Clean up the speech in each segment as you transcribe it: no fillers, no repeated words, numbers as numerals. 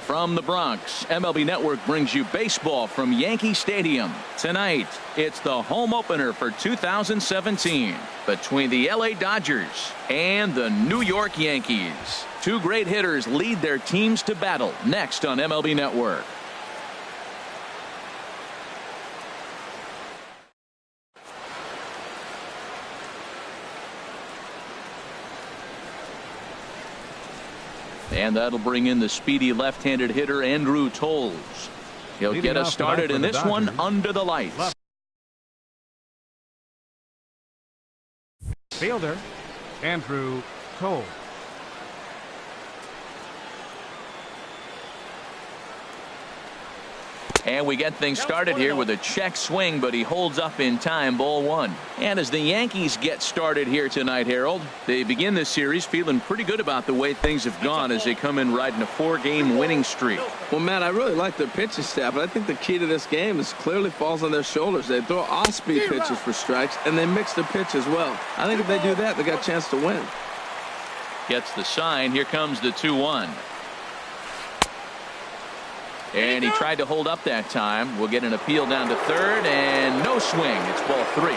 From the Bronx, MLB Network brings you baseball from Yankee Stadium. Tonight, it's the home opener for 2017 between the LA Dodgers and the New York Yankees. Two great hitters lead their teams to battle next on MLB Network. And that'll bring in the speedy left-handed hitter Andrew Toles. He'll get us started in this one under the lights. Fielder Andrew Toles. And we get things started here with a check swing, but he holds up in time. Ball one. And as the Yankees get started here tonight, Harold, they begin this series feeling pretty good about the way things have gone as they come in riding a 4-game winning streak. Well, Matt, I really like their pitching staff, but I think the key to this game is clearly falls on their shoulders. They throw off-speed pitches for strikes, and they mix their pitch as well. I think if they do that, they got a chance to win. Gets the sign. Here comes the 2-1. And he tried to hold up that time. We'll get an appeal down to third, and no swing. It's ball 3.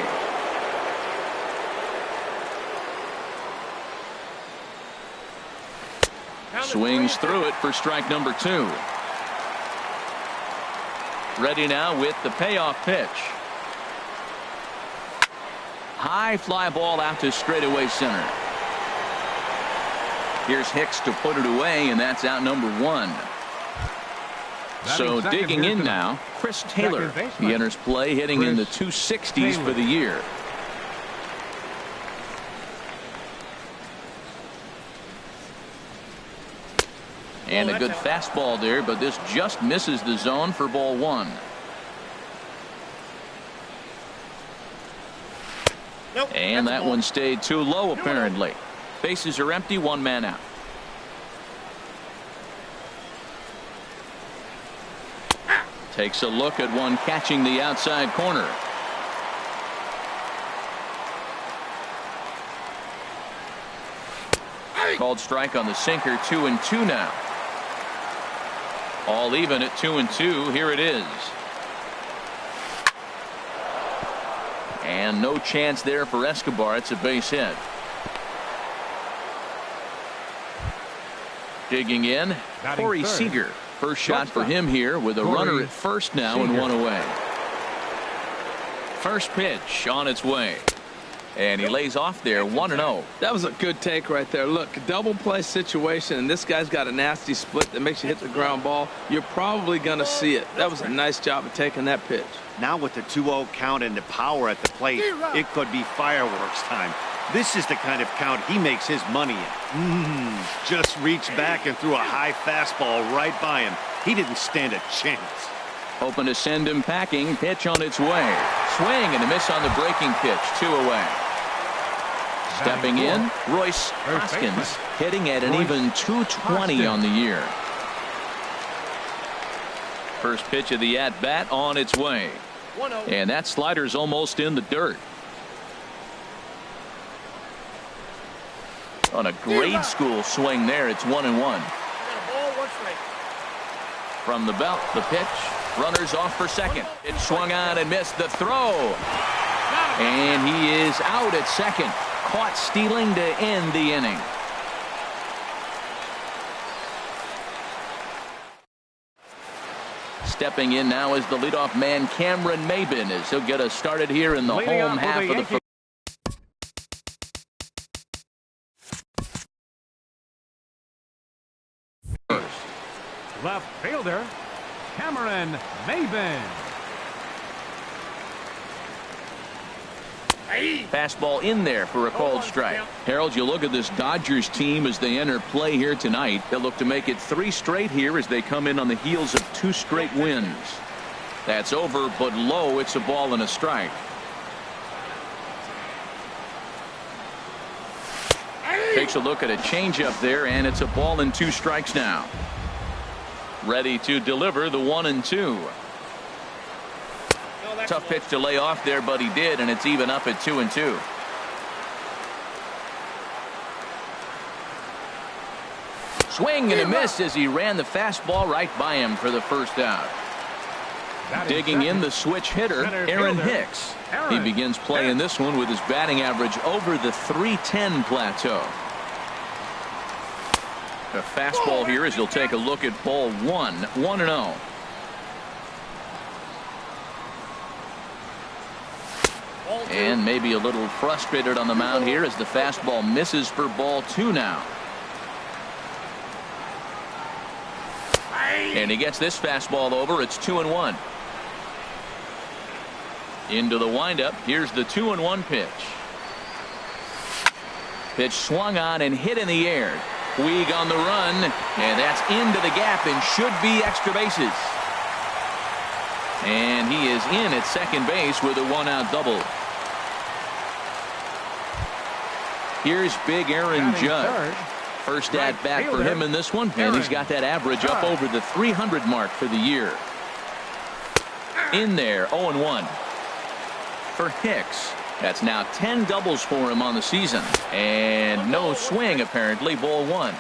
Swings through it for strike number 2. Ready now with the payoff pitch. High fly ball out to straightaway center. Here's Hicks to put it away, and that's out number 1. So digging in now, Chris Taylor. He enters play hitting in the 260s for the year. And a good fastball there, but this just misses the zone for ball 1. And that one stayed too low apparently. Bases are empty, 1 man out. Takes a look at one catching the outside corner. Called strike on the sinker. 2-2 now. All even at 2-2. Here it is. And no chance there for Escobar. It's a base hit. Digging in, Corey Seager. First shot for him here with a runner at first now and 1 away. First pitch on its way. And he lays off there 1-0. That was a good take right there. Look, double play situation, and this guy's got a nasty split that makes you hit the ground ball. You're probably going to see it. That was a nice job of taking that pitch. Now with the 2-0 count and the power at the plate, it could be fireworks time. This is the kind of count he makes his money in. Just reached back and threw a high fastball right by him. He didn't stand a chance. Hoping to send him packing. Pitch on its way. Swing and a miss on the breaking pitch. 2 away. Stepping in, Royce Hoskins hitting at an even 220 on the year. First pitch of the at-bat on its way. And that slider's almost in the dirt. On a grade school swing there, it's 1-1. From the belt, the pitch. Runners off for second. It swung on and missed the throw. And he is out at second. Caught stealing to end the inning. Stepping in now is the leadoff man Cameron Maybin as he'll get us started here in the home half of the first. Left fielder Cameron Maybin. Fastball in there for a called strike. Harold, you look at this Dodgers team as they enter play here tonight. They'll look to make it 3 straight here as they come in on the heels of 2 straight wins. That's over, but low. It's a ball and a strike. Takes a look at a changeup there, and it's a ball and 2 strikes now. Ready to deliver the 1-2. Tough pitch to lay off there, but he did, and it's even up at 2-2. Swing and a miss as he ran the fastball right by him for the first out. Digging in the switch hitter, Aaron Hicks. He begins playing this one with his batting average over the .310 plateau. A fastball here as he'll take a look at ball 1, 1-0. And maybe a little frustrated on the mound here as the fastball misses for ball 2 now. And he gets this fastball over. It's 2-1. Into the windup. Here's the 2-1 pitch. Pitch swung on and hit in the air. Puig on the run, and that's into the gap and should be extra bases. And he is in at second base with a 1-out double. Here's big Aaron Judge. First at bat for him in this one, and he's got that average up over the 300 mark for the year. In there, 0-1. For Hicks, that's now 10 doubles for him on the season, and no swing apparently. Ball 1.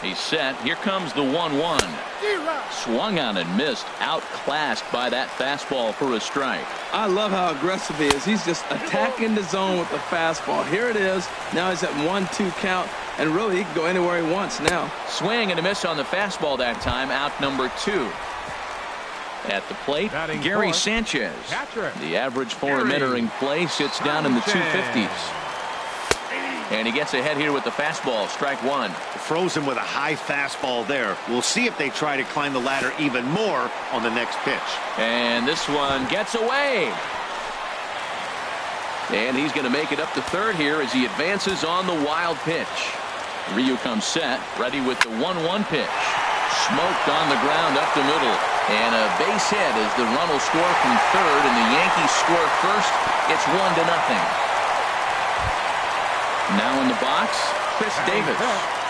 He's set. Here comes the 1-1. Swung on and missed. Outclassed by that fastball for a strike. I love how aggressive he is. He's just attacking the zone with the fastball. Here it is. Now he's at 1-2 count, and really he can go anywhere he wants now. Swing and a miss on the fastball that time. Out number 2. At the plate, Gary Sanchez. The average for him entering play sits down in the 250s. And he gets ahead here with the fastball. Strike 1. Frozen with a high fastball there. We'll see if they try to climb the ladder even more on the next pitch. And this one gets away. And he's going to make it up to third here as he advances on the wild pitch. Ryu comes set, ready with the 1-1 pitch. Smoked on the ground up the middle. And a base hit as the run will score from third, and the Yankees score first. It's 1-0. Now in the box, Chris Davis.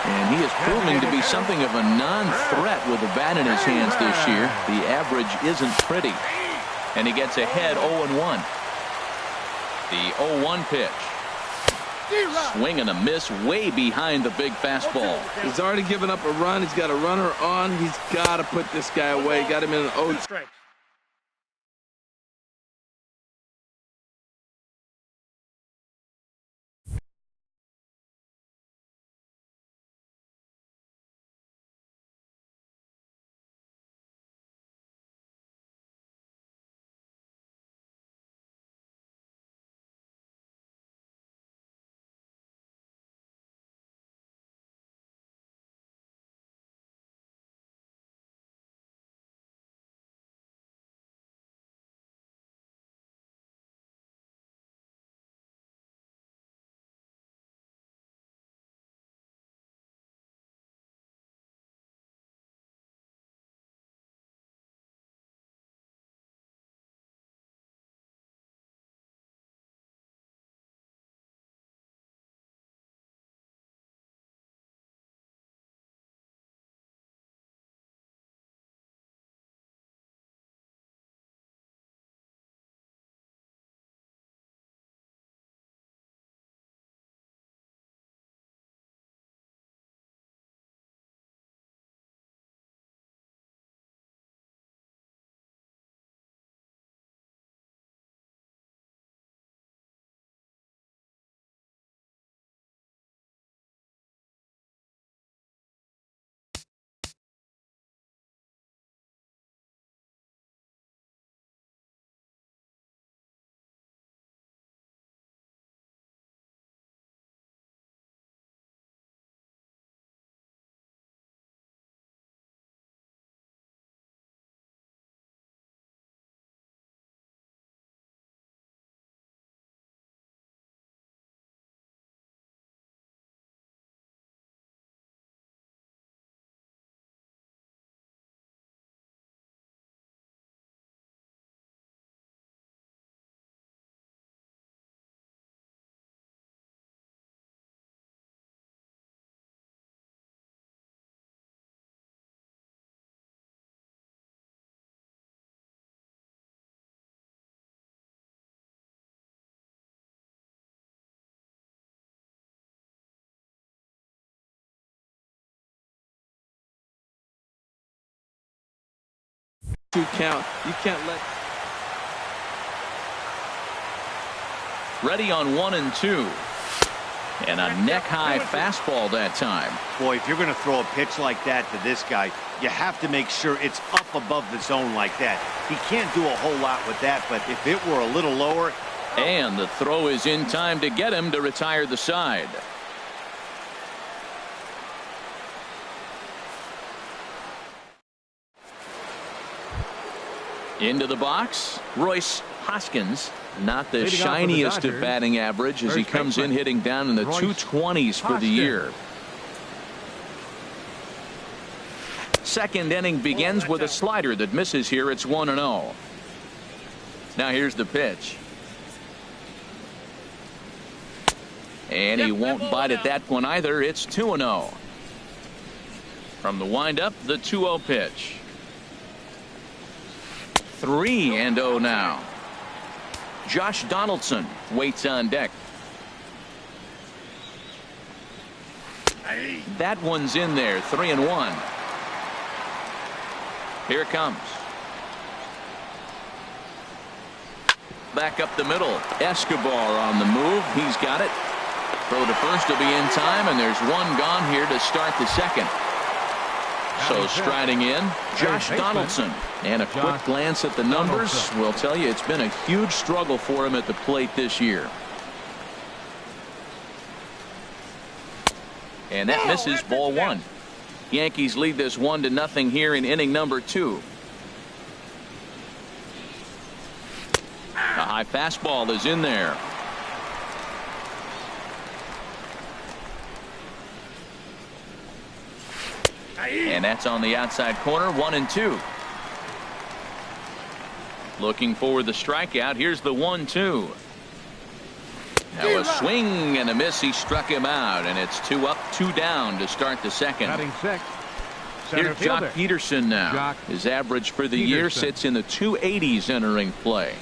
And he is proving to be something of a non-threat with the bat in his hands this year. The average isn't pretty. And he gets ahead 0-1. The 0-1 pitch. Swing and a miss way behind the big fastball. He's already given up a run. He's got a runner on. He's got to put this guy away. Got him in an 0. count. You can't let. Ready on 1-2. And a neck-high fastball that time. Boy, if you're going to throw a pitch like that to this guy, you have to make sure it's up above the zone like that. He can't do a whole lot with that, but if it were a little lower. And the throw is in time to get him to retire the side. Into the box, Royce Hoskins. Not the shiniest of batting average as he comes in hitting down in the 220s for the year. Second inning begins with a slider that misses here. It's 1-0. Now here's the pitch. And he won't bite at that one either. It's 2-0. From the windup, the 2-0 pitch. 3-0 now. Josh Donaldson waits on deck. That one's in there. 3-1. Here it comes. Back up the middle. Escobar on the move. He's got it. Throw to first will be in time, and there's one gone here to start the second. So striding in, Josh Donaldson. And a quick glance at the numbers will tell you it's been a huge struggle for him at the plate this year. And that misses, ball one. Yankees lead this 1-0 here in inning number 2. A high fastball is in there. And that's on the outside corner. 1-2. Looking for the strikeout. Here's the 1-2. Now a swing and a miss. He struck him out, and it's 2 up, 2 down to start the second. Here's Jock Peterson now. His average for the year sits in the 280s entering play.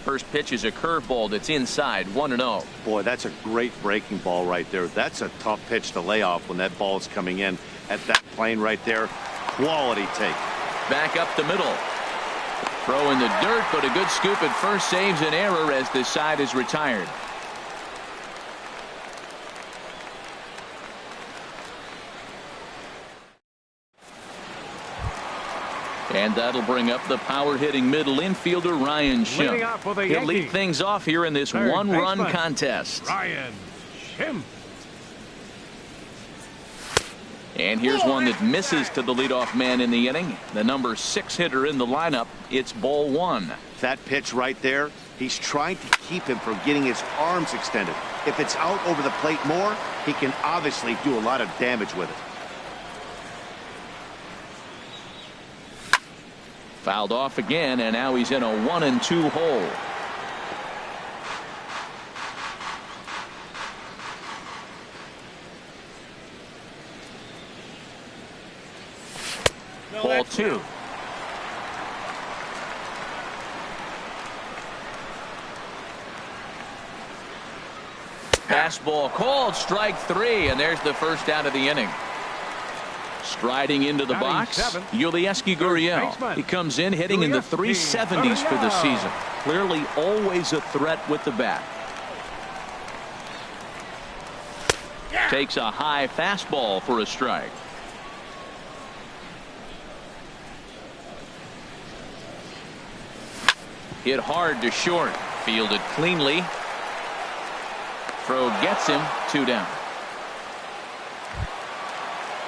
First pitch is a curveball that's inside. 1-0. Boy, that's a great breaking ball right there. That's a tough pitch to lay off when that ball is coming in at that plane right there. Quality take. Back up the middle. Throw in the dirt, but a good scoop at first saves an error as the side is retired. And that'll bring up the power-hitting middle infielder Ryan Schimpf. He'll lead things off here in this one-run contest. Ryan Schimpf. And here's one that misses to the leadoff man in the inning. The number 6 hitter in the lineup. It's ball 1. That pitch right there, he's trying to keep him from getting his arms extended. If it's out over the plate more, he can obviously do a lot of damage with it. Fouled off again, and now he's in a 1-2 hole. Ball 2. Fastball called, strike 3, and there's the first out of the inning. Striding into the box, Yulieski Gurriel. He comes in hitting in the 370s for the season. Clearly always a threat with the bat. Takes a high fastball for a strike. Hit hard to short. Fielded cleanly. Throw gets him. 2 down.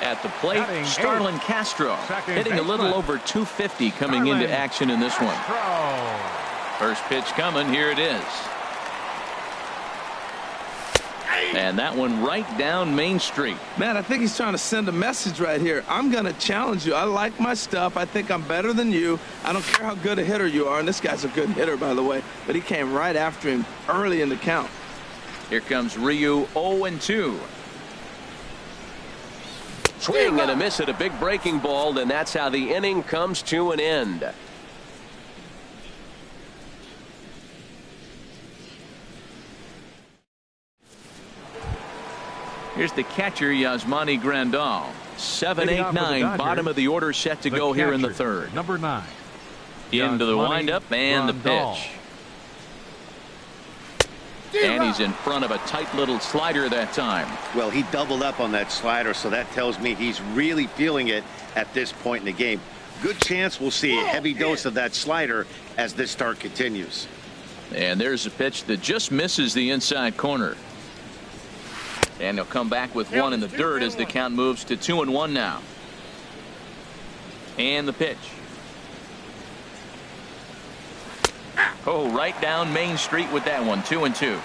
At the plate, Starlin Castro hitting a little over 250 coming into action in this one. First pitch coming. Here it is. And that one right down Main Street. Man, I think he's trying to send a message right here. I'm going to challenge you. I like my stuff. I think I'm better than you. I don't care how good a hitter you are. And this guy's a good hitter, by the way. But he came right after him early in the count. Here comes Ryu. 0-2. Swing and a miss at a big breaking ball, and that's how the inning comes to an end. Here's the catcher, Yasmani Grandal. 7, 8, 9, bottom of the order set to go here in the third. Number 9. Into the Yasmani windup and the Grandal. pitch. And he's in front of a tight little slider that time. Well, he doubled up on that slider, so that tells me he's really feeling it at this point in the game. Good chance we'll see a heavy dose of that slider as this start continues. And there's a pitch that just misses the inside corner. And he'll come back with one in the dirt as the count moves to 2-1 now. And the pitch. Oh, right down Main Street with that one. 2-2.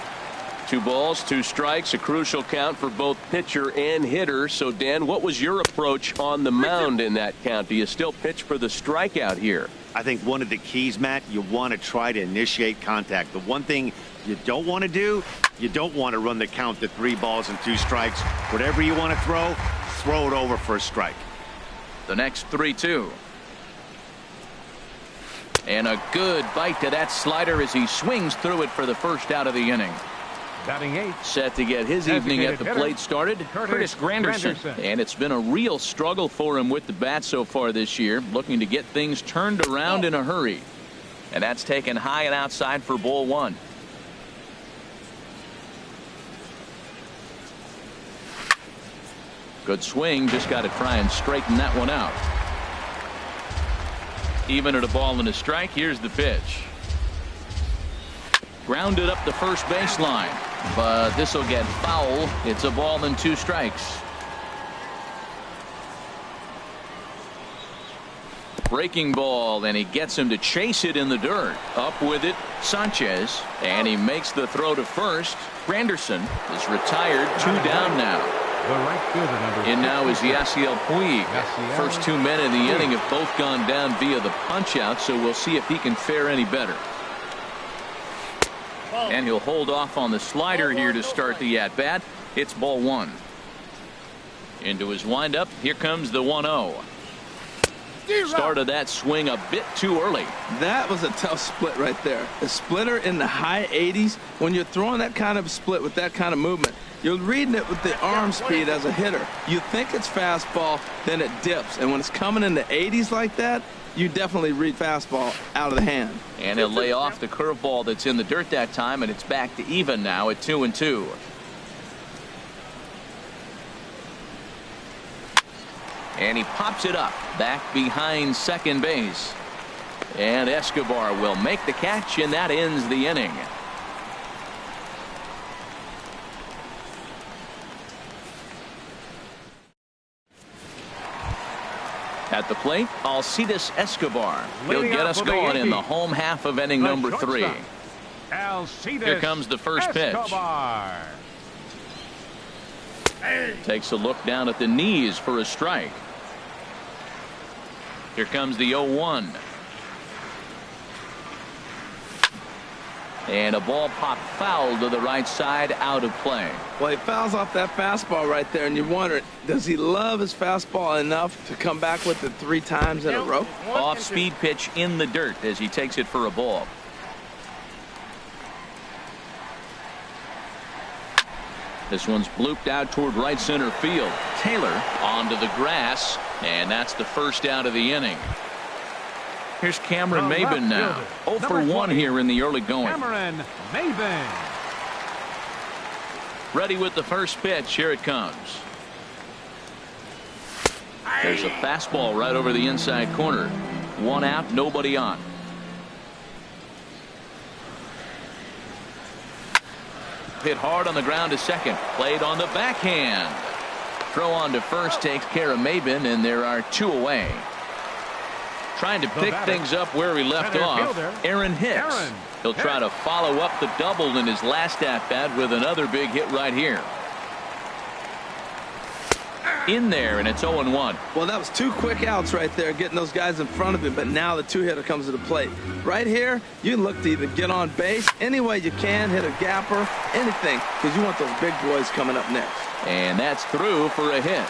2 balls, 2 strikes, a crucial count for both pitcher and hitter. So, Dan, what was your approach on the mound in that count? Do you still pitch for the strikeout here? I think one of the keys, Matt, you want to try to initiate contact. The one thing you don't want to do, you don't want to run the count to 3 balls and 2 strikes. Whatever you want to throw it over for a strike. The next 3-2. And a good bite to that slider as he swings through it for the first out of the inning. Batting 8. Set to get his evening at the hitter, plate started, Curtis Granderson. And it's been a real struggle for him with the bat so far this year, looking to get things turned around in a hurry. And that's taken high and outside for ball 1. Good swing, just got to try and straighten that one out. Even at a ball and a strike, here's the pitch. Grounded up the first baseline, but this will get foul. It's a ball and 2 strikes. Breaking ball, and he gets him to chase it in the dirt. Up with it, Sanchez, and he makes the throw to first. Granderson is retired, 2 down now. The right fielder, number In now is 52. Yasiel Puig. Yasiel First 2 men in the inning have both gone down via the punch-out, so we'll see if he can fare any better. And he'll hold off on the slider here to start the at-bat. It's ball 1. Into his windup. Here comes the 1-0. Started that swing a bit too early. That was a tough split right there. A splitter in the high 80s. When you're throwing that kind of split with that kind of movement, you're reading it with the arm speed as a hitter. You think it's fastball, then it dips. And when it's coming in the 80s like that, you definitely read fastball out of the hand. And he'll lay off the curveball that's in the dirt that time, and it's back to even now at 2-2. And he pops it up back behind second base. And Escobar will make the catch, and that ends the inning. At the plate, Alcides Escobar. He'll Leading get out us for the going in the Yankees. home half of inning The number 3. shortstop, Alcides Here comes the first pitch. Escobar. Takes a look down at the knees for a strike. Here comes the 0-1. And a ball popped foul to the right side, out of play. Well, he fouls off that fastball right there, and you wonder, does he love his fastball enough to come back with it 3 times in a row? Off-speed pitch in the dirt as he takes it for a ball. This one's blooped out toward right center field. Taylor onto the grass, and that's the first out of the inning. Here's Cameron The Maben left now. fielder, 0 for number 1 20, here in the early going. Cameron Maben. Ready with the first pitch. Here it comes. There's a fastball right over the inside corner. 1 out, nobody on. Hit hard on the ground to second. Played on the backhand. Throw on to first takes care of Maben, and there are 2 away. Trying to pick things up where he left Center off. fielder, Aaron Hicks. Aaron He'll try to follow up the double in his last at-bat with another big hit right here. In there, and it's 0-1. Well, that was 2 quick outs right there, getting those guys in front of him, but now the 2-hitter comes to the plate. Right here, you look to either get on base any way you can, hit a gapper, anything, because you want those big boys coming up next. And that's through for a hit.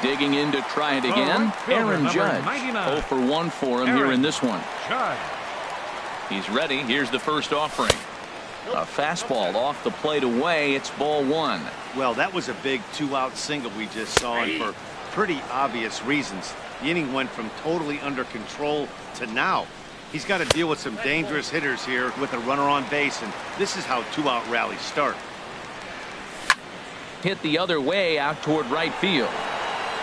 Digging in to try it again. right fielder, Aaron number Judge. 99. 0 for 1 for him here Aaron in this one. Judge. He's ready. Here's the first offering. A fastball off the plate away. It's ball one. Well, that was a big 2-out single we just saw, and for pretty obvious reasons. The inning went from totally under control to now. He's got to deal with some dangerous hitters here with a runner on base, and this is how 2-out rallies start. Hit the other way out toward right field.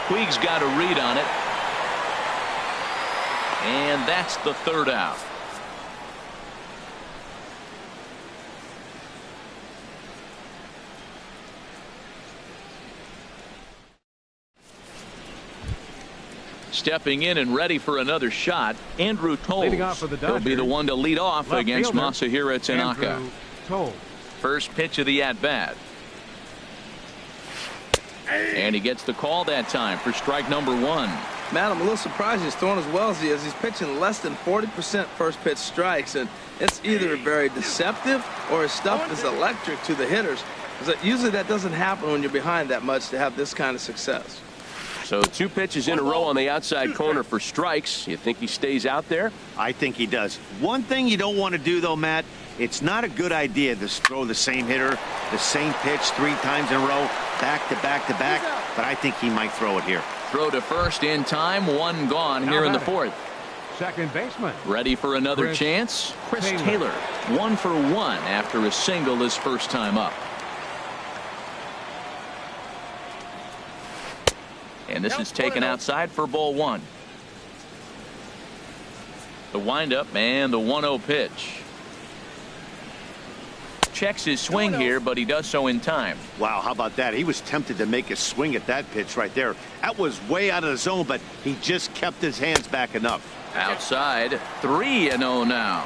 Puig's got a read on it. And that's the third out. Stepping in and ready for another shot, Andrew Toles. Leading off for the He'll be the one to lead off left against fielder, Masahiro Tanaka. Andrew Toles. First pitch of the at-bat. And he gets the call that time for strike number one. Man, I'm a little surprised he's throwing as well as he is. He's pitching less than 40% first pitch strikes, and it's either very deceptive or his stuff is electric to the hitters. Usually that doesn't happen when you're behind that much to have this kind of success. So 2 pitches in a row on the outside corner for strikes. You think he stays out there? I think he does. One thing you don't want to do, though, Matt, it's not a good idea to throw the same hitter, the same pitch 3 times in a row, back to back to back, but I think he might throw it here. Throw to first in time, 1 gone here in the 4th. Second baseman. Ready for another Chris chance? Chris Taylor. Taylor, 1 for 1 after a single his first time up. And this is taken outside for ball one. The windup and the 1-0 pitch. Checks his swing here, but he does so in time. Wow, how about that? He was tempted to make a swing at that pitch right there. That was way out of the zone, but he just kept his hands back enough. Outside, 3-0 now.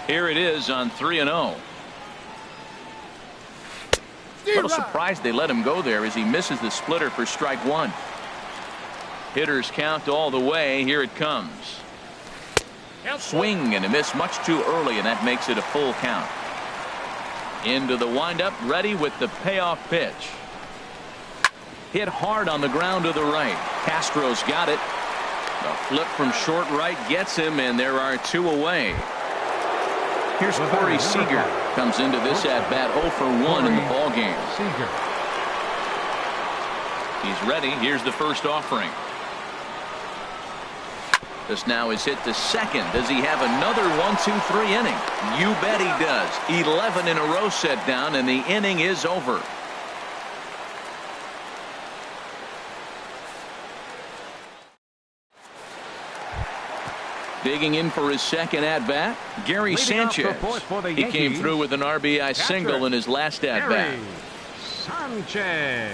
Here it is on 3-0. A little surprised they let him go there as he misses the splitter for strike one. Hitters count all the way. Here it comes. Swing and a miss much too early, and that makes it a full count. Into the windup, ready with the payoff pitch. Hit hard on the ground to the right. Castro's got it. The flip from short right gets him, and there are 2 away. Here's Corey Seager. Comes into this at-bat 0 for 1 in the ball game. Seager. He's ready. Here's the first offering. This now is hit to second. Does he have another 1-2-3 inning? You bet he does. 11 in a row set down, and the inning is over. Digging in for his second at-bat, Gary Sanchez. He came through with an RBI single in his last at-bat. Sanchez.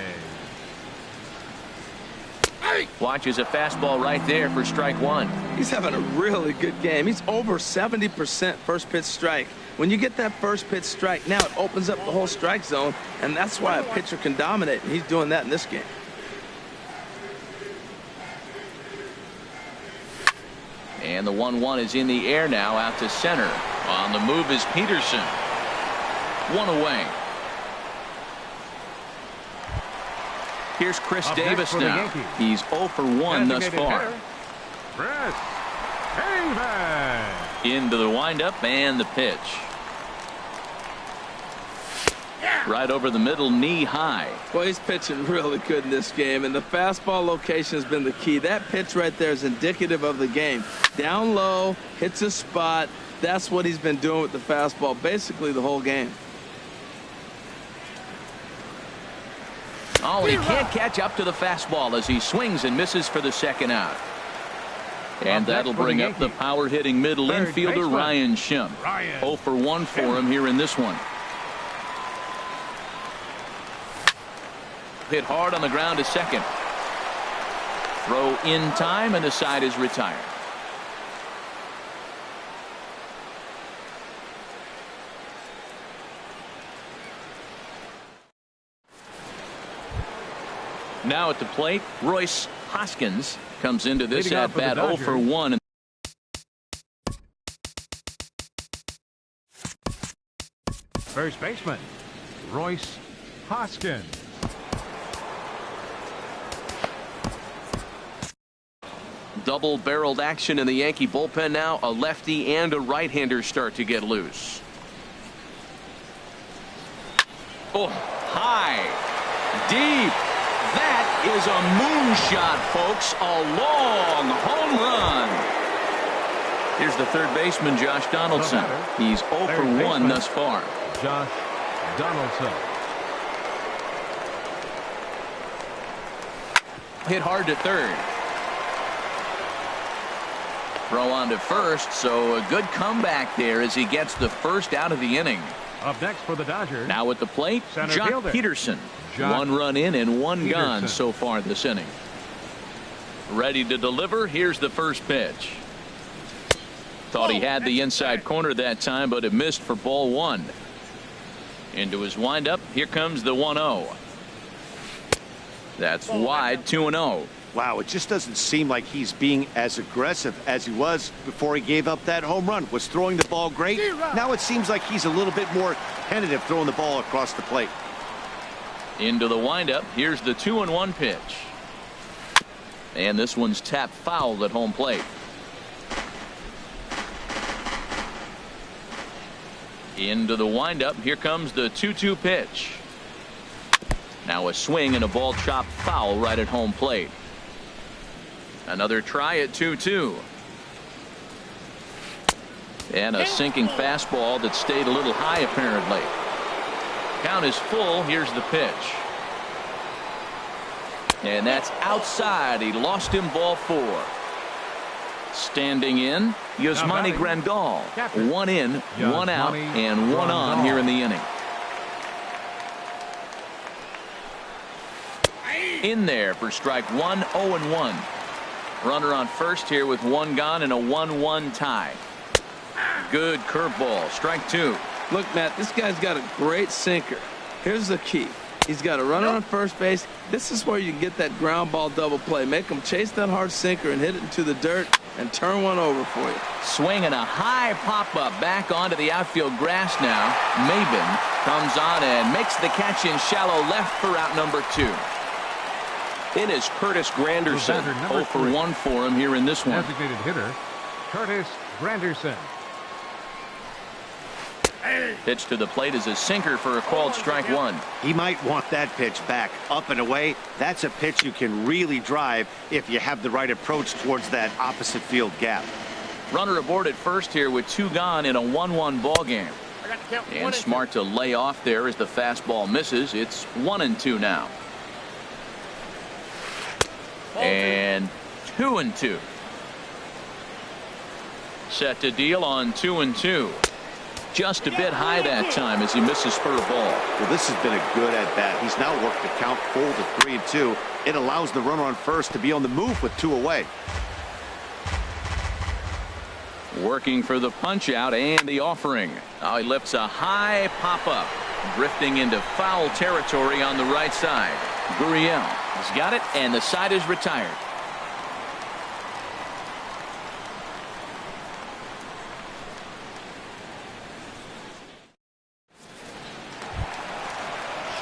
Watches a fastball right there for strike one. He's having a really good game. He's over 70% first pitch strike. When you get that first pitch strike, now it opens up the whole strike zone, and that's why a pitcher can dominate, and he's doing that in this game. And the 1-1 is in the air now out to center. On the move is Peterson. 1 away. Here's Chris Davis now. He's 0 for 1 thus far. Chris Davis. Into the windup and the pitch. Right over the middle, knee high. Well, he's pitching really good in this game, and the fastball location has been the key. That pitch right there is indicative of the game. Down low, hits a spot. That's what he's been doing with the fastball basically the whole game. Oh, he can't catch up to the fastball as he swings and misses for the second out. And that'll bring up the power-hitting middle infielder Ryan Schimpf. 0 for 1 for him here in this one. Hit hard on the ground to second. Throw in time, and the side is retired. Now at the plate, Royce Hoskins comes into this at-bat 0 for 1. First baseman, Royce Hoskins. Double-barreled action in the Yankee bullpen now. A lefty and a right-hander start to get loose. Oh, high, deep. That is a moonshot, folks. A long home run. Here's the third baseman, Josh Donaldson. He's 0 for 1 thus far. Josh Donaldson. Hit hard to third. Throw on to first, so a good comeback there as he gets the first out of the inning. Up next for the Dodgers. Now at the plate, Center Jock fielder. Peterson. Jock 1 run in and 1 Peterson. gone so far this inning. Ready to deliver. Here's the first pitch. Thought he had the inside corner that time, but it missed for ball 1. Into his windup. Here comes the 1-0. That's wide, 2-0. Wow, it just doesn't seem like he's being as aggressive as he was before he gave up that home run. Was throwing the ball great. Now it seems like he's a little bit more tentative throwing the ball across the plate. Into the windup. Here's the 2-1 pitch. And this one's tapped foul at home plate. Into the windup. Here comes the 2-2 pitch. Now a swing and a ball chopped foul right at home plate. Another try at 2-2. And a sinking fastball that stayed a little high apparently. Count is full. Here's the pitch. And that's outside. He lost him, ball 4. Standing in, Yasmani Grandal. 1 in, 1 out, and 1 on here in the inning. In there for strike 1, 0-1. Runner on first here with 1 gone and a 1-1 tie. Good curveball. Strike 2. Look, Matt, this guy's got a great sinker. Here's the key. He's got a runner on first base. This is where you get that ground ball double play. Make him chase that hard sinker and hit it into the dirt and turn one over for you. Swinging a high pop-up back onto the outfield grass now. Maben comes on and makes the catch in shallow left for out number 2. In is Curtis Granderson. 0 for 1 for him here in this one. Designated hitter, Curtis Granderson. Pitch to the plate is a sinker for a called strike 1. He might want that pitch back up and away. That's a pitch you can really drive if you have the right approach towards that opposite field gap. Runner aboard at first here with 2 gone in a 1-1 ball game. And smart to lay off there as the fastball misses. It's 1-2 now. And 2-2. Set to deal on 2-2. Just a bit high that time as he misses for a ball. Well, this has been a good at bat. He's now worked the count full to 3-2. It allows the runner on first to be on the move with 2 away. Working for the punch out and the offering. Now he lifts a high pop-up, drifting into foul territory on the right side. Gurriel has got it, and the side is retired.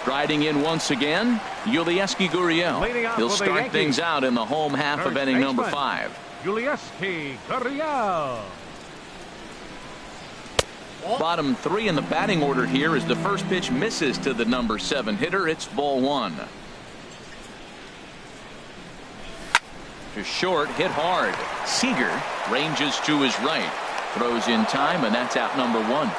Striding in once again, Yulieski Gurriel. He'll start things out in the home half of inning number 5. Yulieski Gurriel. Bottom 3 in the batting order here as the first pitch misses to the number 7 hitter. It's ball 1. To short, hit hard. Seager ranges to his right. Throws in time, and that's out number 1.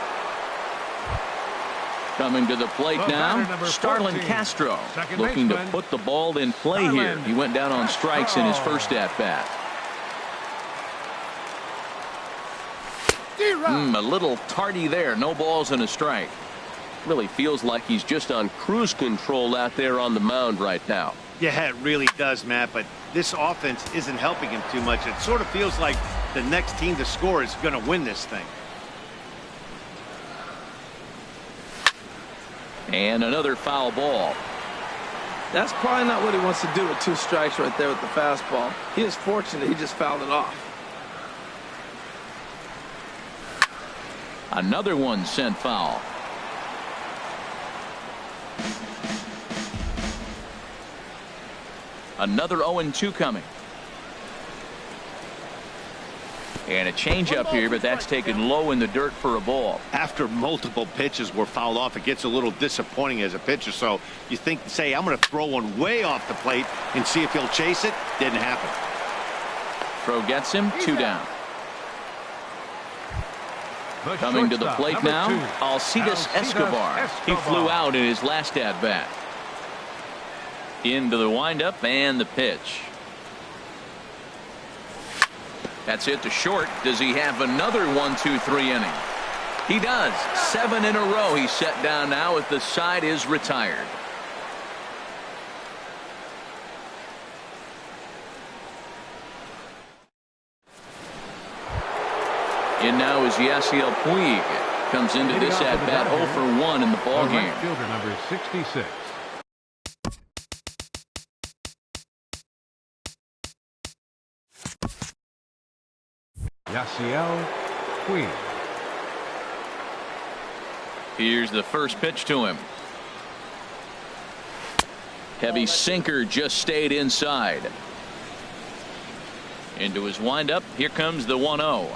Coming to the plate now, Starlin Castro, looking to put the ball in play here. He went down on strikes in his first at-bat. A little tardy there. No balls and a strike. Really feels like he's just on cruise control out there on the mound right now. Yeah, it really does, Matt, but this offense isn't helping him too much. It sort of feels like the next team to score is going to win this thing. And another foul ball. That's probably not what he wants to do with 2 strikes right there with the fastball. He is fortunate he just fouled it off. Another one sent foul. Another 0-2 coming. And a changeup here, but that's taken low in the dirt for a ball. After multiple pitches were fouled off, it gets a little disappointing as a pitcher. So you think, say, I'm going to throw one way off the plate and see if he'll chase it. Didn't happen. Throw gets him, 2 down. Coming to the plate now, Alcides Escobar. He flew out in his last at-bat. Into the windup and the pitch. That's it to short. Does he have another 1-2-3 inning? He does. 7 in a row he's set down now as the side is retired. In now is Yasiel Puig. Comes into this at-bat 0 for 1 in the ballgame. Fielder number 66. Yasiel Puig. Here's the first pitch to him. Heavy sinker just stayed inside. Into his windup. Here comes the 1-0.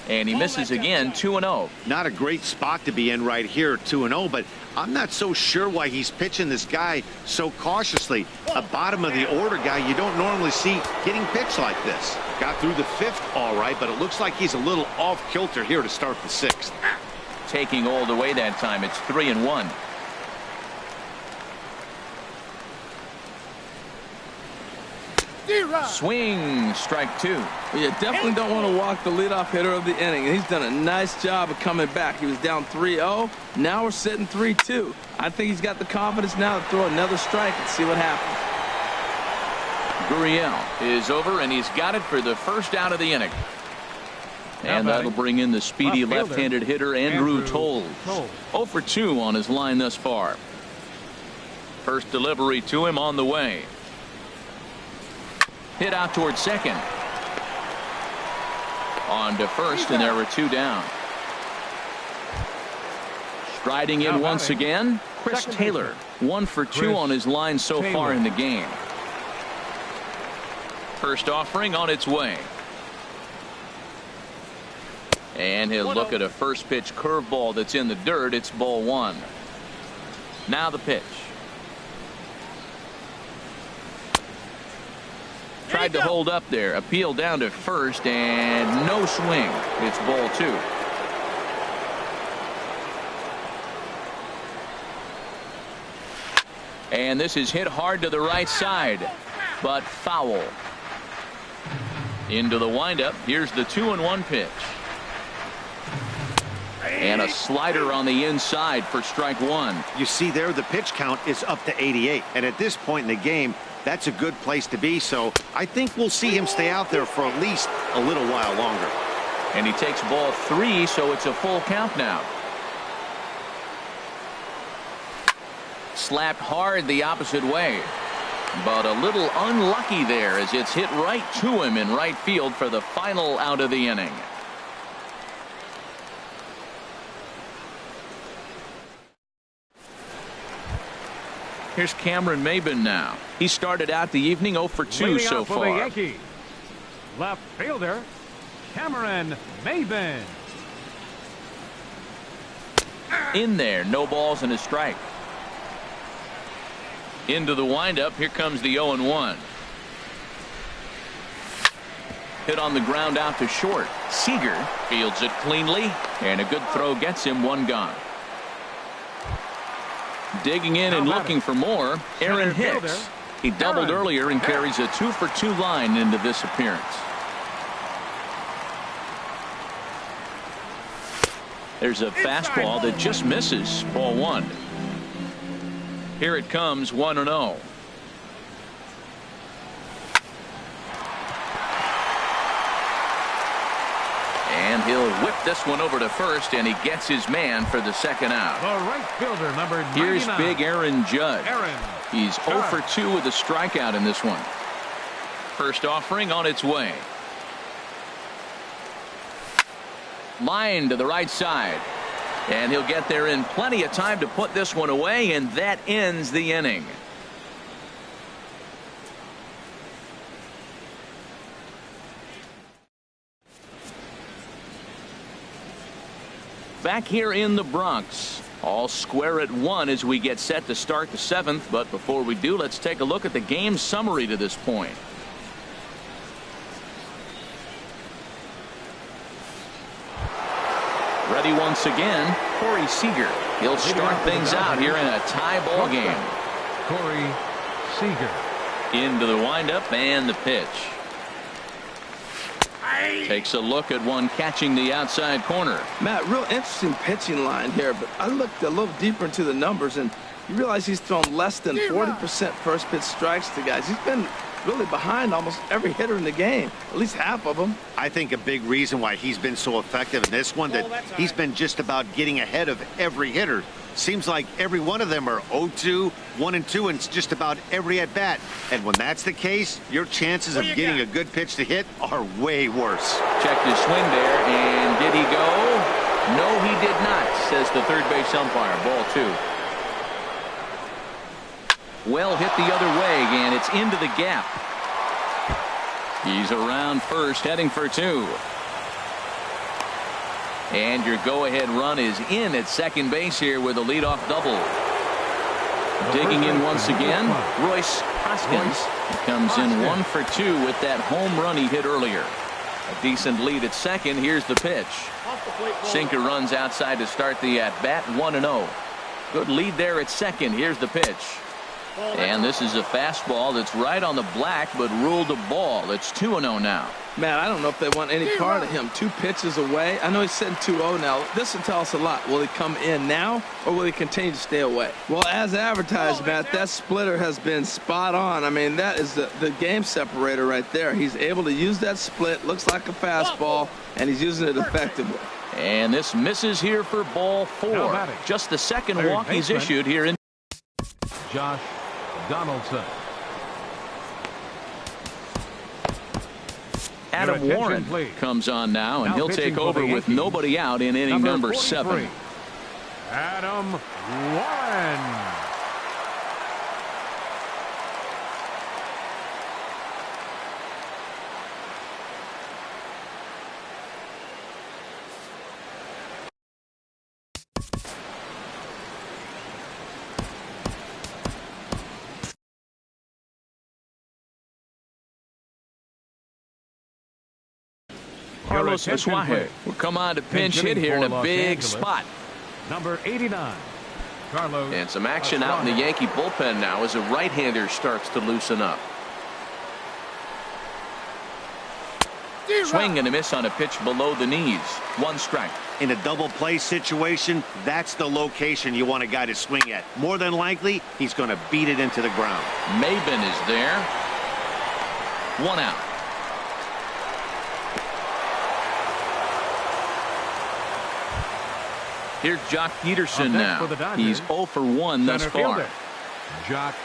And he misses again, 2-0. Not a great spot to be in right here, 2-0, but I'm not so sure why he's pitching this guy so cautiously. A bottom of the order guy you don't normally see getting pitched like this. Got through the 5th all right, but it looks like he's a little off kilter here to start the 6th. Taking all the way that time. It's 3-1. Swing, strike 2. Well, you definitely don't want to walk the leadoff hitter of the inning. He's done a nice job of coming back. He was down 3-0. Now we're sitting 3-2. I think he's got the confidence now to throw another strike and see what happens. Gurriel is over, and he's got it for the first out of the inning. And that'll bring in the speedy left-handed hitter Andrew Toles. 0 for 2 on his line thus far. First delivery to him on the way. Hit out towards second. On to first, and there were 2 down. Striding in once again, Chris Taylor. 1 for 2 on his line so far in the game. First offering on its way. And he'll look at a first pitch curveball that's in the dirt. It's ball 1. Now the pitch. Tried to hold up there. Appeal down to first, and no swing. It's ball 2. And this is hit hard to the right side, but foul. Into the windup. Here's the 2-1 pitch. And a slider on the inside for strike 1. You see there, the pitch count is up to 88. And at this point in the game, that's a good place to be. So I think we'll see him stay out there for at least a little while longer. And he takes ball 3, so it's a full count now. Slapped hard the opposite way. But a little unlucky there as it's hit right to him in right field for the final out of the inning. Here's Cameron Maybin now. He started out the evening 0 for 2 so far. The Yankees, left fielder Cameron Maybin. In there, no balls and a strike. Into the windup. Here comes the 0-1. Hit on the ground out to short. Seager fields it cleanly, and a good throw gets him 1 gone. Digging in and looking for more, Aaron Hicks. He doubled earlier and carries a 2 for 2 line into this appearance. There's a fastball that just misses. Ball 1. Here it comes, 1-0. And he'll whip this one over to first, and he gets his man for the second out. The right fielder, number 99. Here's big Aaron Judge. He's 0 for 2 with a strikeout in this one. First offering on its way. Line to the right side. And he'll get there in plenty of time to put this one away, and that ends the inning. back here in the Bronx. All square at 1 as we get set to start the 7th. But before we do, let's take a look at the game summary to this point. Ready once again, Corey Seager. He'll start things out here in a tie ball game. Corey Seager. Into the windup and the pitch. Takes a look at one catching the outside corner. Matt, real interesting pitching line here, but I looked a little deeper into the numbers and you realize he's thrown less than 40% first pitch strikes to guys. He's been really behind almost every hitter in the game, at least half of them. I think a big reason why he's been so effective in this one, that he's been just about getting ahead of every hitter. Seems like every one of them are 0-2, 1-2, and just about every at bat. And when that's the case, your chances of getting a good pitch to hit are way worse. Checked his swing there, and did he go? No, he did not, says the third base umpire. Ball 2. Well hit the other way, and it's into the gap. He's around first, heading for 2. And your go-ahead run is in at second base here with a leadoff double. Digging in once again, Royce Hoskins. He comes in 1 for 2 with that home run he hit earlier. A decent lead at second. Here's the pitch. Sinker runs outside to start the at-bat, 1-0. Good lead there at second. Here's the pitch. And this is a fastball that's right on the black, but ruled a ball. It's 2-0 now. Man, I don't know if they want any part of him. 2 pitches away. I know he's sitting 2-0 now. This will tell us a lot. Will he come in now, or will he continue to stay away? Well, as advertised, Matt, that splitter has been spot on. I mean, that is the game separator right there. He's able to use that split. Looks like a fastball, and he's using it effectively. And this misses here for ball 4. Just the second walk he's issued here in. Josh Donaldson. Adam Warren comes on now, and he'll take over with nobody out in inning number 7. Adam Warren. Carlos Asuaje will come on to pinch hit here in a big spot. Number 89. Carlos. And some action out in the Yankee bullpen now as a right-hander starts to loosen up. Swing and a miss on a pitch below the knees. 1 strike. In a double play situation, that's the location you want a guy to swing at. More than likely, he's going to beat it into the ground. Maben is there. 1 out. Here's Jock Peterson now. He's 0 for 1 thus far. Jock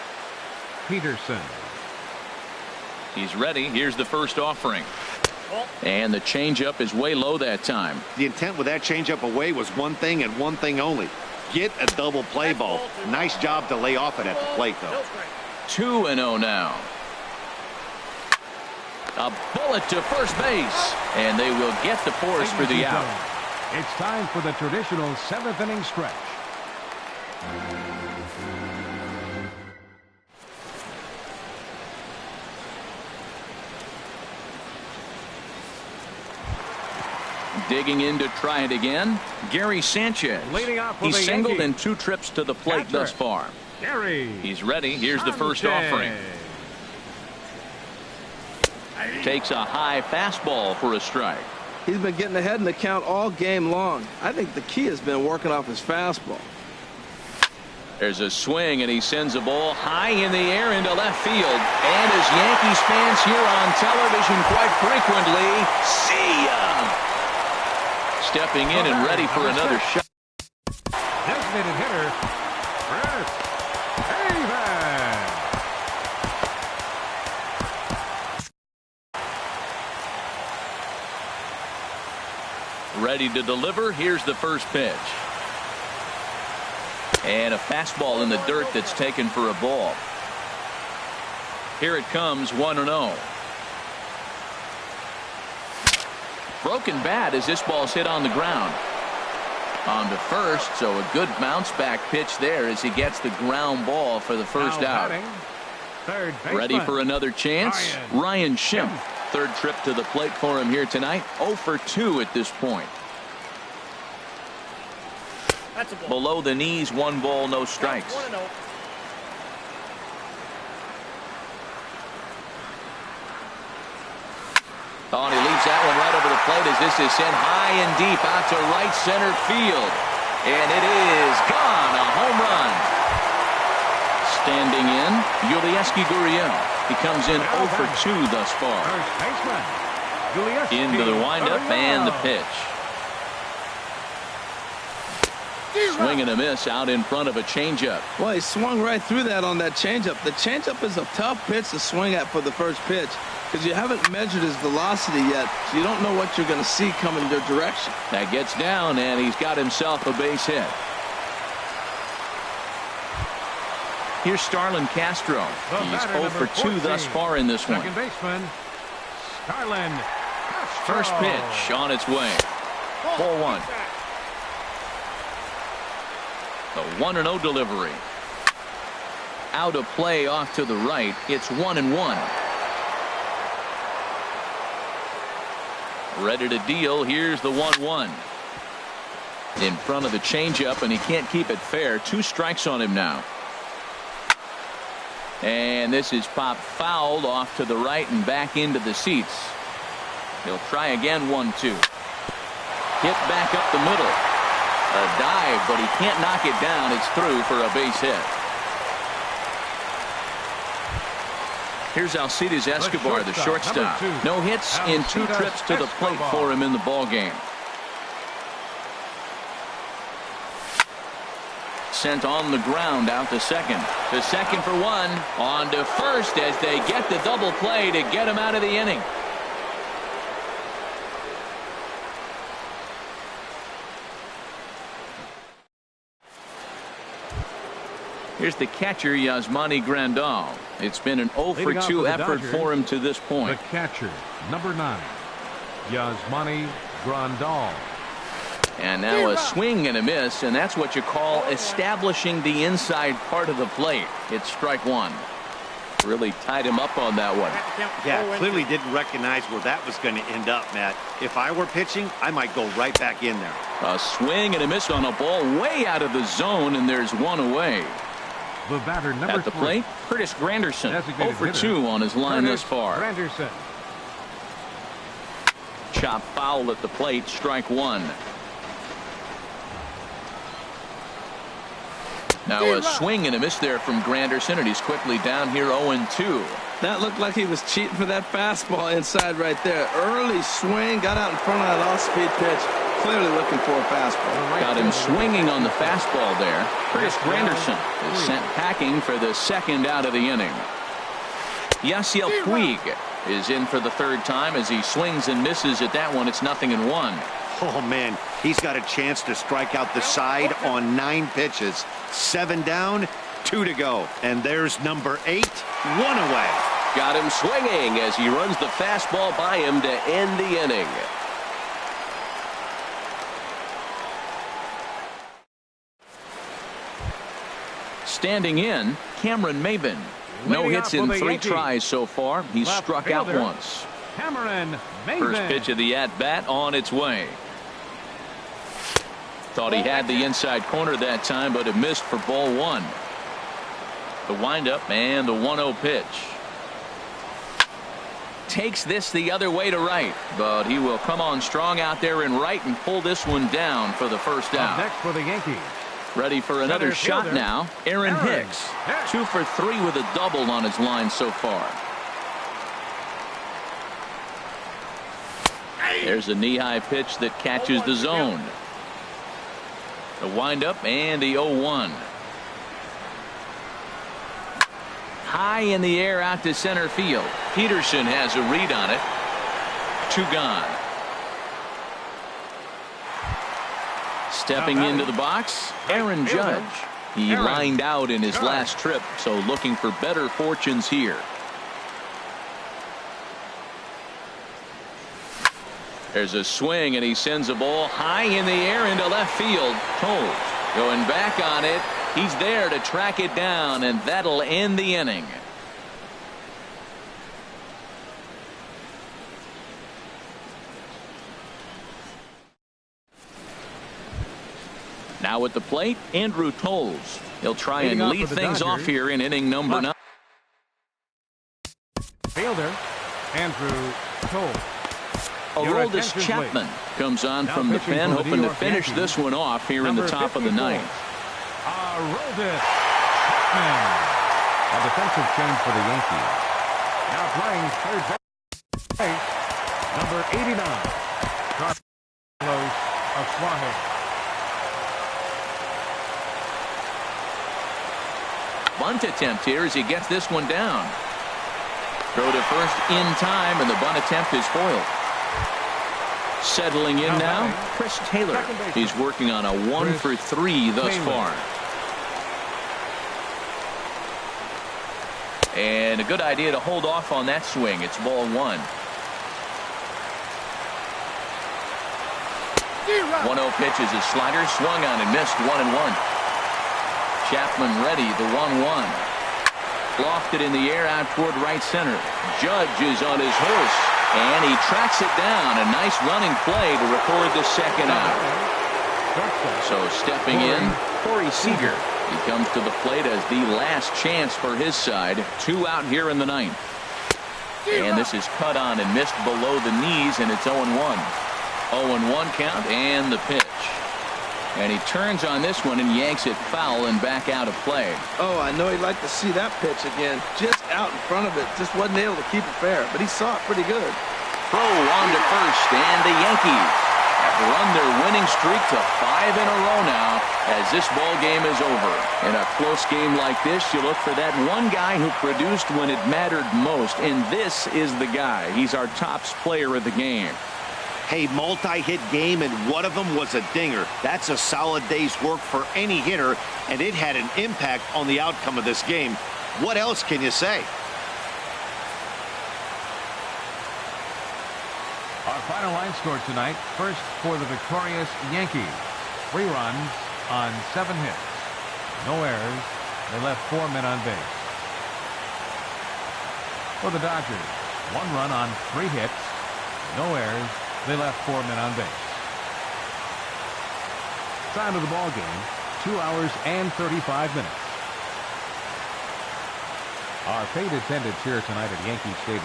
Peterson. He's ready. Here's the first offering. And the changeup is way low that time. The intent with that changeup away was one thing and one thing only. Get a double play ball. Nice job to lay off it at the plate, though. 2-0 now. A bullet to first base. And they will get the force for the out. It's time for the traditional 7th inning stretch. Digging in to try it again, Gary Sanchez. He's singled in 2 trips to the plate thus far. Gary. He's ready. Here's the first offering. Takes a high fastball for a strike. He's been getting ahead in the count all game long. I think the key has been working off his fastball. There's a swing, and he sends a ball high in the air into left field. And as Yankees fans here on television quite frequently, see ya! Stepping in and ready for another shot. Designated hitter, Chris Davis. Ready to deliver. Here's the first pitch. And a fastball in the dirt that's taken for a ball. Here it comes, 1-0. Broken bat as this ball's hit on the ground. On to first, so a good bounce back pitch there as he gets the ground ball for the first out. Third baseman. Ready for another chance? Ryan Schimpf. Third trip to the plate for him here tonight. 0 for 2 at this point. That's a ball. Below the knees, 1 ball, no strikes. 1-0. Oh, and he leaves that one right over the plate as this is sent high and deep out to right center field. And it is gone. A home run. Standing in, Yulieski Gurriel. He comes in 0 for 2 thus far. First baseman. Yulieski Into the windup and the pitch. Swing and a miss out in front of a changeup. Well, he swung right through that on that changeup. The changeup is a tough pitch to swing at for the first pitch because you haven't measured his velocity yet, so you don't know what you're going to see coming your direction. That gets down, and he's got himself a base hit. Here's Starlin Castro. He's 0 for 2 thus far in this one. Second baseman, Starlin Castro. First pitch on its way. Ball 1. The 1-0 delivery. Out of play off to the right. It's 1-1. Ready to deal. Here's the 1-1. In front of the changeup, and he can't keep it fair. 2 strikes on him now. And this is popped fouled off to the right and back into the seats. He'll try again. 1-2. Hit back up the middle. A dive, but he can't knock it down. It's through for a base hit. Here's Alcides Escobar, the shortstop. No hits in 2 trips to the plate for him in the ball game. Sent on the ground out to second. To second for 1. On to first as they get the double play to get him out of the inning. Here's the catcher, Yasmani Grandal. It's been an 0 for 2 effort for him to this point. The catcher, number 9, Yasmani Grandal. And now a swing and a miss, and that's what you call establishing the inside part of the plate. It's strike 1. Really tied him up on that one. Yeah, clearly didn't recognize where that was going to end up, Matt. If I were pitching, I might go right back in there. A swing and a miss on a ball way out of the zone, and there's 1 away. The batter, number At the 3. plate, Curtis Granderson. Designated 0 for hitter, 2 on his line Curtis thus far. Granderson. Chop foul at the plate, strike 1. Now a swing and a miss there from Granderson, and he's quickly down here 0-2. That looked like he was cheating for that fastball inside right there. Early swing, got out in front of that off-speed pitch. Clearly looking for a fastball. Got him swinging on the fastball there. Curtis Granderson is sent packing for the second out of the inning. Yasiel Puig is in for the 3rd time as he swings and misses at that one. It's 0-1. Oh, man, he's got a chance to strike out the side on 9 pitches. 7 down, 2 to go. And there's number 8, 1 away. Got him swinging as he runs the fastball by him to end the inning. Standing in, Cameron Maybin. No hits in 3 tries so far. He's struck out once. Cameron Maybin. First pitch of the at-bat on its way. Thought he had the inside corner that time, but it missed for ball 1. The windup and the 1-0 pitch. Takes this the other way to right, but he will come on strong out there in right and pull this one down for the first out. Next for the Yankees. Ready for another shot now. Aaron Hicks. 2 for 3 with a double on his line so far. There's a knee-high pitch that catches the zone. The windup and the 0-1. High in the air out to center field. Peterson has a read on it. 2 gone. Stepping into the box, Aaron Judge. He lined out in his last trip, so looking for better fortunes here. There's a swing, and he sends a ball high in the air into left field. Toles going back on it. He's there to track it down, and that'll end the inning. Now at the plate, Andrew Toles. He'll try and lead things off here in inning number 9. Fielder, Andrew Toles. Aroldis Chapman comes on from the pen, hoping to finish this one off here in the top of the ninth. Aroldis Chapman. A defensive change for the Yankees. Now playing third base, number 89, Carlos Asuaje. Bunt attempt here as he gets this one down. Throw to first in time, and the bunt attempt is foiled. Settling in now, Chris Taylor. He's working on a 1-for-3 thus far. And a good idea to hold off on that swing. It's ball 1. 1-0 pitch is his slider, swung on and missed. 1-1. Chapman ready, the 1-1. Lofted in the air out toward right center. Judge is on his horse, and he tracks it down. A nice running play to record the second out. So stepping in, Corey Seager. He comes to the plate as the last chance for his side. 2 out here in the ninth. And this is cut on and missed below the knees, and it's 0-1. 0-1 count, and the pitch. And he turns on this one and yanks it foul and back out of play. Oh, I know he'd like to see that pitch again. Just out in front of it. Just wasn't able to keep it fair, but he saw it pretty good. Throw on to first, and the Yankees have run their winning streak to 5 in a row now as this ball game is over. In a close game like this, you look for that one guy who produced when it mattered most, and this is the guy. He's our top player of the game. Hey, multi-hit game, and one of them was a dinger. That's a solid day's work for any hitter, and it had an impact on the outcome of this game. What else can you say? Our final line score tonight. First for the victorious Yankees. 3 runs on 7 hits. No errors. They left 4 men on base. For the Dodgers, 1 run on 3 hits. No errors. They left 4 men on base. Time of the ball game, 2 hours and 35 minutes. Our paid attendance here tonight at Yankee Stadium,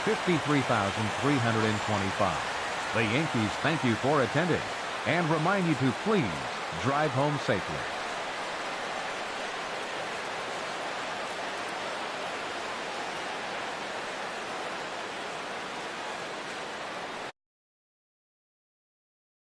53,325. The Yankees thank you for attending and remind you to please drive home safely.